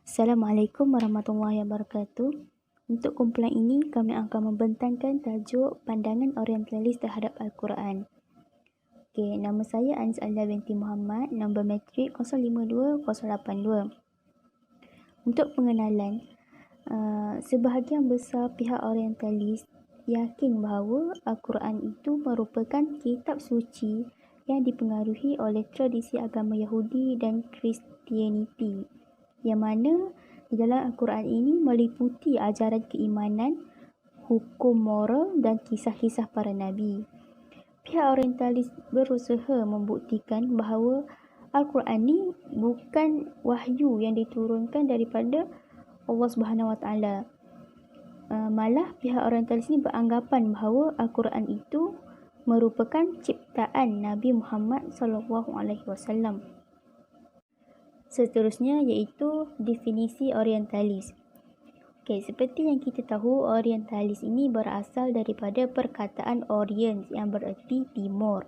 Assalamualaikum warahmatullahi wabarakatuh. Untuk kumpulan ini, kami akan membentangkan tajuk pandangan orientalis terhadap Al-Quran. Okey, nama saya Anis Alda binti Muhammad, nombor matrik 052082. Untuk pengenalan, sebahagian besar pihak orientalis yakin bahawa Al-Quran itu merupakan kitab suci yang dipengaruhi oleh tradisi agama Yahudi dan Kristianiti, yang mana di dalam Al-Quran ini meliputi ajaran keimanan, hukum moral dan kisah-kisah para nabi. Pihak orientalis berusaha membuktikan bahawa Al-Quran ini bukan wahyu yang diturunkan daripada Allah Subhanahu Wa Taala. Malah pihak orientalis ini beranggapan bahawa Al-Quran itu merupakan ciptaan Nabi Muhammad SAW. Seterusnya iaitu definisi orientalis. Okey, seperti yang kita tahu, orientalis ini berasal daripada perkataan Orient yang bererti timur.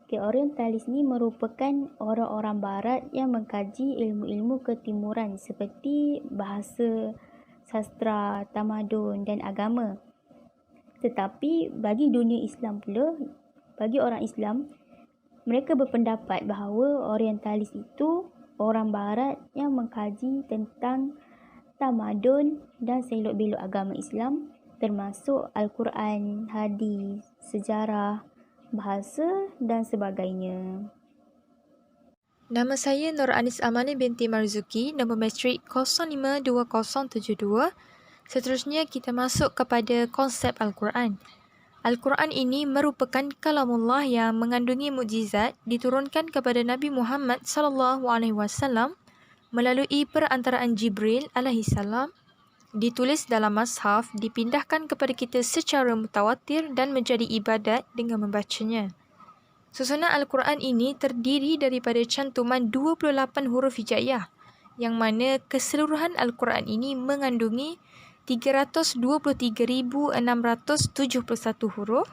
Okey, orientalis ini merupakan orang-orang barat yang mengkaji ilmu-ilmu ketimuran seperti bahasa, sastra, tamadun dan agama. Tetapi bagi dunia Islam pula, bagi orang Islam, mereka berpendapat bahawa orientalis itu orang barat yang mengkaji tentang tamadun dan selok-belok agama Islam, termasuk Al-Quran, hadis, sejarah, bahasa dan sebagainya. Nama saya Nur Anis Amani binti Marzuki, nombor matrik 052072. Seterusnya kita masuk kepada konsep Al-Quran. Al-Quran ini merupakan kalamullah yang mengandungi mukjizat diturunkan kepada Nabi Muhammad SAW melalui perantaraan Jibril alaihissalam, ditulis dalam mushaf, dipindahkan kepada kita secara mutawatir dan menjadi ibadat dengan membacanya. Susunan Al-Quran ini terdiri daripada cantuman 28 huruf hijaiyah, yang mana keseluruhan Al-Quran ini mengandungi 323,671 huruf,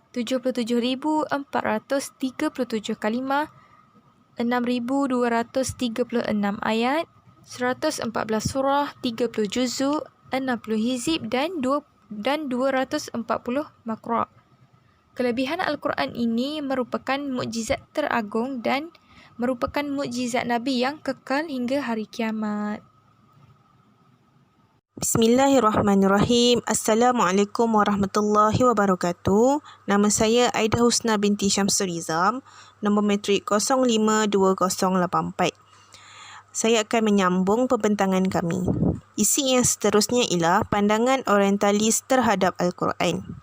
77,437 kalimah, 6,236 ayat, 114 surah, 30 juzuk, 60 hizib dan 240 makra'. Kelebihan Al-Quran ini merupakan mukjizat teragung dan merupakan mukjizat Nabi yang kekal hingga hari kiamat. Bismillahirrahmanirrahim. Assalamualaikum warahmatullahi wabarakatuh. Nama saya Aida Husna binti Syamsul Rizam, nombor matrik 052084. Saya akan menyambung pembentangan kami. Isi yang seterusnya ialah pandangan orientalis terhadap Al-Quran.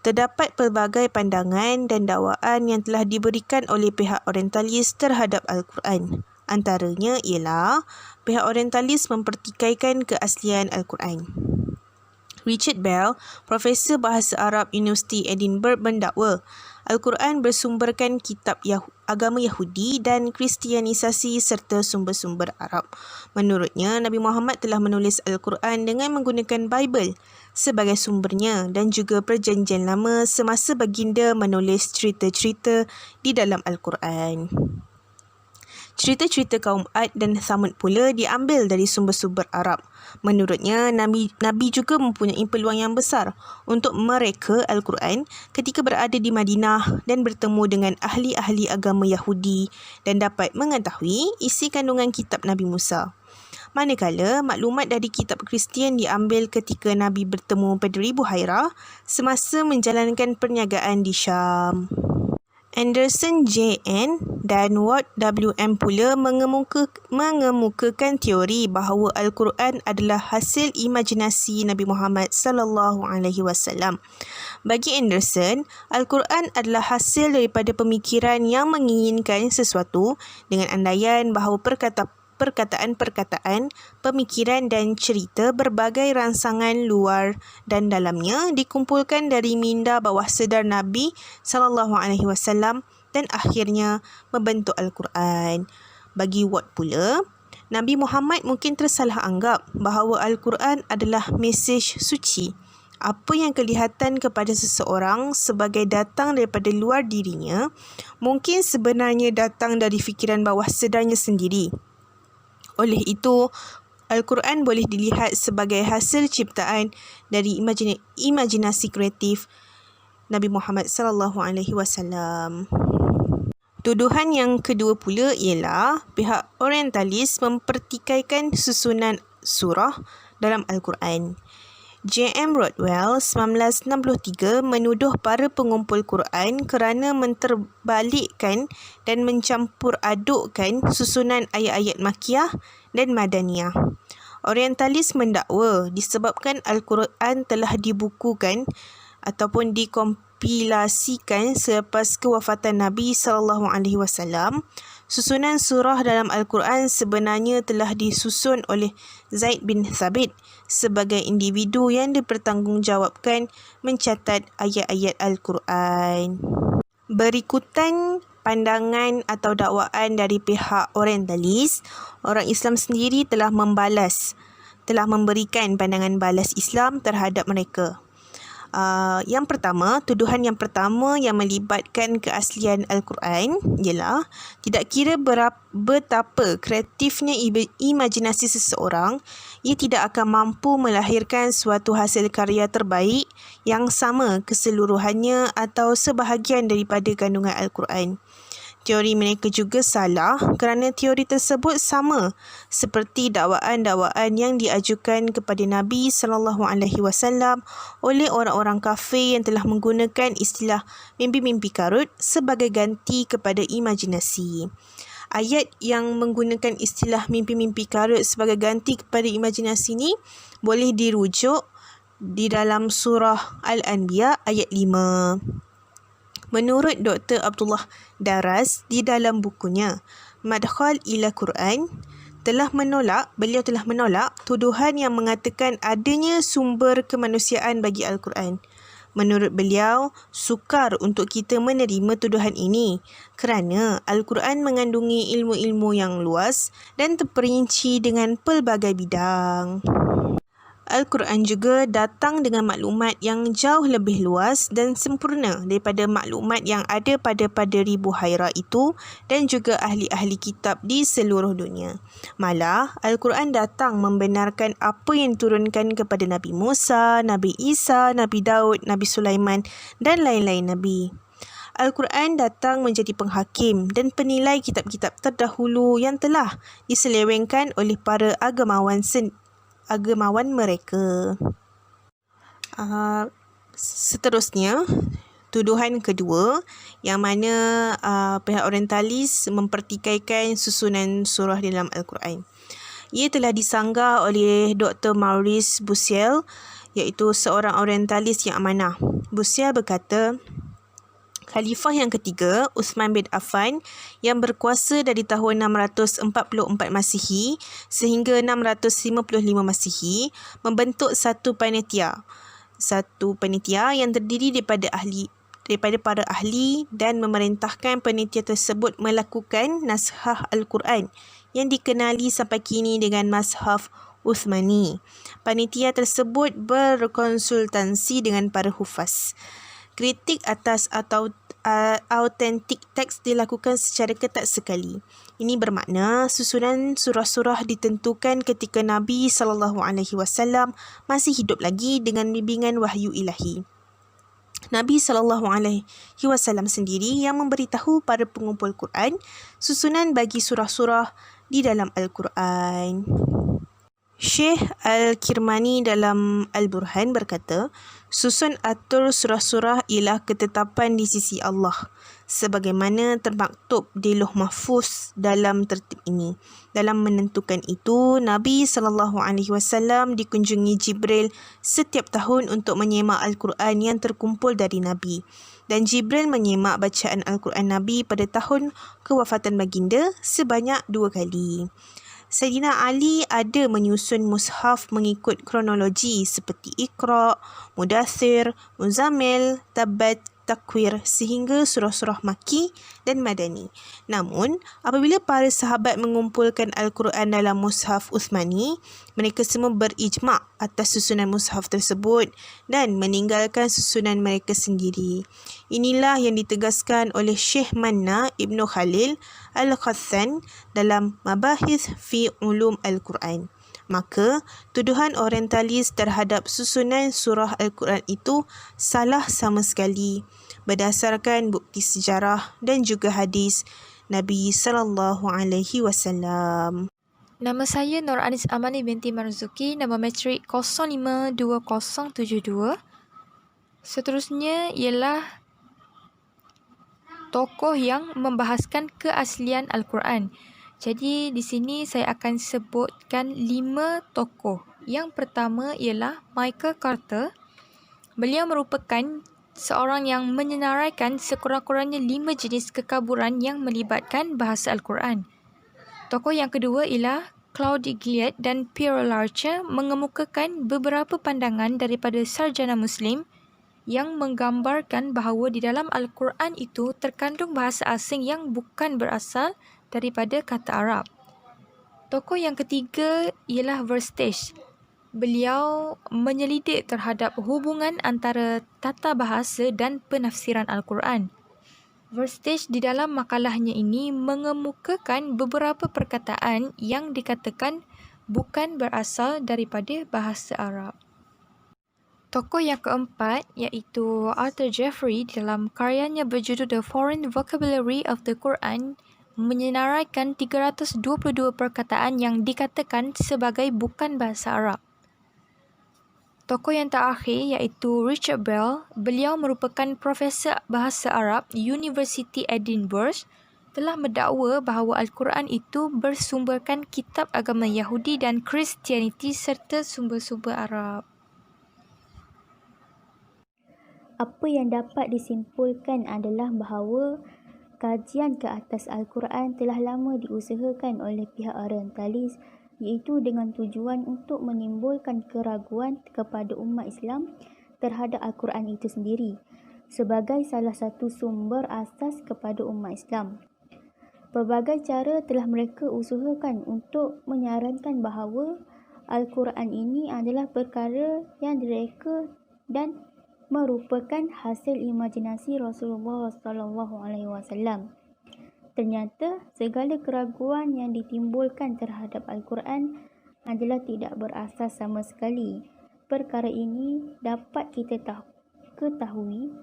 Terdapat pelbagai pandangan dan dakwaan yang telah diberikan oleh pihak orientalis terhadap Al-Quran. Antaranya ialah pihak orientalis mempertikaikan keaslian Al-Quran. Richard Bell, Profesor Bahasa Arab Universiti Edinburgh mendakwa Al-Quran bersumberkan kitab agama Yahudi dan Kristianisasi serta sumber-sumber Arab. Menurutnya, Nabi Muhammad telah menulis Al-Quran dengan menggunakan Bible sebagai sumbernya dan juga Perjanjian Lama semasa baginda menulis cerita-cerita di dalam Al-Quran. Cerita-cerita kaum Ad dan Thamud pula diambil dari sumber-sumber Arab. Menurutnya, Nabi juga mempunyai peluang yang besar untuk mereka Al-Quran ketika berada di Madinah dan bertemu dengan ahli-ahli agama Yahudi dan dapat mengetahui isi kandungan kitab Nabi Musa. Manakala maklumat dari kitab Kristian diambil ketika Nabi bertemu Padri Buhairah semasa menjalankan perniagaan di Syam. Anderson J.N. dan Ward W.M. pula mengemukakan teori bahawa Al-Quran adalah hasil imajinasi Nabi Muhammad SAW. Bagi Anderson, Al-Quran adalah hasil daripada pemikiran yang menginginkan sesuatu dengan andaian bahawa perkataan-perkataan, pemikiran dan cerita berbagai rangsangan luar dan dalamnya dikumpulkan dari minda bawah sedar Nabi SAW dan akhirnya membentuk Al-Quran. Bagi Watt pula, Nabi Muhammad mungkin tersalah anggap bahawa Al-Quran adalah mesej suci. Apa yang kelihatan kepada seseorang sebagai datang daripada luar dirinya, mungkin sebenarnya datang dari fikiran bawah sedarnya sendiri. Oleh itu, Al-Quran boleh dilihat sebagai hasil ciptaan dari imajinasi kreatif Nabi Muhammad SAW. Tuduhan yang kedua pula ialah pihak orientalis mempertikaikan susunan surah dalam Al-Quran. J.M. Rodwell 1963 menuduh para pengumpul Quran kerana menterbalikkan dan mencampur adukkan susunan ayat-ayat Makkiyah dan Madaniyah. Orientalis mendakwa disebabkan Al-Quran telah dibukukan ataupun dikompilasikan selepas kewafatan Nabi SAW, susunan surah dalam Al-Quran sebenarnya telah disusun oleh Zaid bin Thabit sebagai individu yang dipertanggungjawabkan mencatat ayat-ayat Al-Quran. Berikutan pandangan atau dakwaan dari pihak orientalis, orang Islam sendiri telah memberikan pandangan balas Islam terhadap mereka. Yang pertama, tuduhan yang pertama yang melibatkan keaslian Al-Quran ialah tidak kira betapa kreatifnya imajinasi seseorang, ia tidak akan mampu melahirkan suatu hasil karya terbaik yang sama keseluruhannya atau sebahagian daripada kandungan Al-Quran. Teori mereka juga salah kerana teori tersebut sama seperti dakwaan-dakwaan yang diajukan kepada Nabi SAW oleh orang-orang kafir yang telah menggunakan istilah mimpi-mimpi karut sebagai ganti kepada imajinasi. Ayat yang menggunakan istilah mimpi-mimpi karut sebagai ganti kepada imajinasi ini boleh dirujuk di dalam surah Al-Anbiya ayat 5. Menurut Dr. Abdullah Daras di dalam bukunya Madkhal ila Quran, beliau telah menolak tuduhan yang mengatakan adanya sumber kemanusiaan bagi Al-Quran. Menurut beliau, sukar untuk kita menerima tuduhan ini kerana Al-Quran mengandungi ilmu-ilmu yang luas dan terperinci dengan pelbagai bidang. Al-Quran juga datang dengan maklumat yang jauh lebih luas dan sempurna daripada maklumat yang ada pada ribu Haira itu dan juga ahli-ahli kitab di seluruh dunia. Malah, Al-Quran datang membenarkan apa yang diturunkan kepada Nabi Musa, Nabi Isa, Nabi Daud, Nabi Sulaiman dan lain-lain Nabi. Al-Quran datang menjadi penghakim dan penilai kitab-kitab terdahulu yang telah diselewengkan oleh para agamawan mereka. Seterusnya, tuduhan kedua yang mana pihak orientalis mempertikaikan susunan surah dalam Al-Quran. Ia telah disanggah oleh Dr. Maurice Bucaille, iaitu seorang orientalis yang amanah. Bucaille berkata, Khalifah yang ketiga, Uthman bin Affan, yang berkuasa dari tahun 644 Masihi sehingga 655 Masihi, membentuk satu panitia yang terdiri daripada para ahli dan memerintahkan panitia tersebut melakukan nashah Al-Quran yang dikenali sampai kini dengan Mashaf Uthmani. Panitia tersebut berkonsultasi dengan para hufaz. Kritik atas atau autentik teks dilakukan secara ketat sekali. Ini bermakna susunan surah-surah ditentukan ketika Nabi SAW masih hidup lagi dengan bimbingan wahyu ilahi. Nabi SAW sendiri yang memberitahu para pengumpul Quran susunan bagi surah-surah di dalam Al-Quran. Syekh Al-Kirmani dalam Al-Burhan berkata, susun atur surah-surah ialah ketetapan di sisi Allah, sebagaimana termaktub di Lauh Mahfuz dalam tertib ini. Dalam menentukan itu, Nabi SAW dikunjungi Jibril setiap tahun untuk menyemak Al-Quran yang terkumpul dari Nabi. Dan Jibril menyemak bacaan Al-Quran Nabi pada tahun kewafatan baginda sebanyak 2 kali. Sayyidina Ali ada menyusun mushaf mengikut kronologi seperti Iqra, Mudaththir, Muzammil, Tabbat, Takwir sehingga surah-surah Makki dan Madani. Namun, apabila para sahabat mengumpulkan Al-Quran dalam mushaf Uthmani, mereka semua berijma' atas susunan mushaf tersebut dan meninggalkan susunan mereka sendiri. Inilah yang ditegaskan oleh Syekh Manna Ibn Khalil Al-Qathan dalam Mabahith fi Ulum Al-Quran. Maka, tuduhan orientalis terhadap susunan surah Al-Quran itu salah sama sekali berdasarkan bukti sejarah dan juga hadis Nabi SAW. Nama saya Nur Anis Amani binti Marzuki, nama matrik 052072. Seterusnya ialah tokoh yang membahaskan keaslian Al-Quran. Jadi di sini saya akan sebutkan 5 tokoh. Yang pertama ialah Michael Carter. Beliau merupakan seorang yang menyenaraikan sekurang-kurangnya 5 jenis kekaburan yang melibatkan bahasa Al-Quran. Tokoh yang kedua ialah Claude Gillaert dan Pierre Larcher mengemukakan beberapa pandangan daripada sarjana Muslim yang menggambarkan bahawa di dalam Al-Quran itu terkandung bahasa asing yang bukan berasal daripada kata Arab. Tokoh yang ketiga ialah Verstege. Beliau menyelidik terhadap hubungan antara tata bahasa dan penafsiran Al-Quran. Verstege di dalam makalahnya ini mengemukakan beberapa perkataan yang dikatakan bukan berasal daripada bahasa Arab. Tokoh yang keempat iaitu Arthur Jeffrey dalam karyanya berjudul The Foreign Vocabulary of the Quran menyenaraikan 322 perkataan yang dikatakan sebagai bukan bahasa Arab. Tokoh yang terakhir iaitu Richard Bell. Beliau merupakan Profesor Bahasa Arab University Edinburgh, telah mendakwa bahawa Al-Quran itu bersumberkan kitab agama Yahudi dan Kristianiti serta sumber-sumber Arab. Apa yang dapat disimpulkan adalah bahawa kajian ke atas Al-Quran telah lama diusahakan oleh pihak orientalis, iaitu dengan tujuan untuk menimbulkan keraguan kepada umat Islam terhadap Al-Quran itu sendiri sebagai salah satu sumber asas kepada umat Islam. Pelbagai cara telah mereka usahakan untuk menyarankan bahawa Al-Quran ini adalah perkara yang direka dan merupakan hasil imajinasi Rasulullah SAW. Ternyata segala keraguan yang ditimbulkan terhadap Al-Quran adalah tidak berasas sama sekali. Perkara ini dapat kita ketahui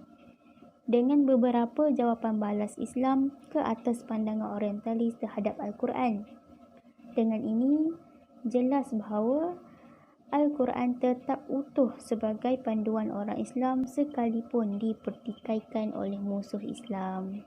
dengan beberapa jawapan balas Islam ke atas pandangan orientalis terhadap Al-Quran. Dengan ini, jelas bahawa Al-Quran tetap utuh sebagai panduan orang Islam sekalipun dipertikaikan oleh musuh Islam.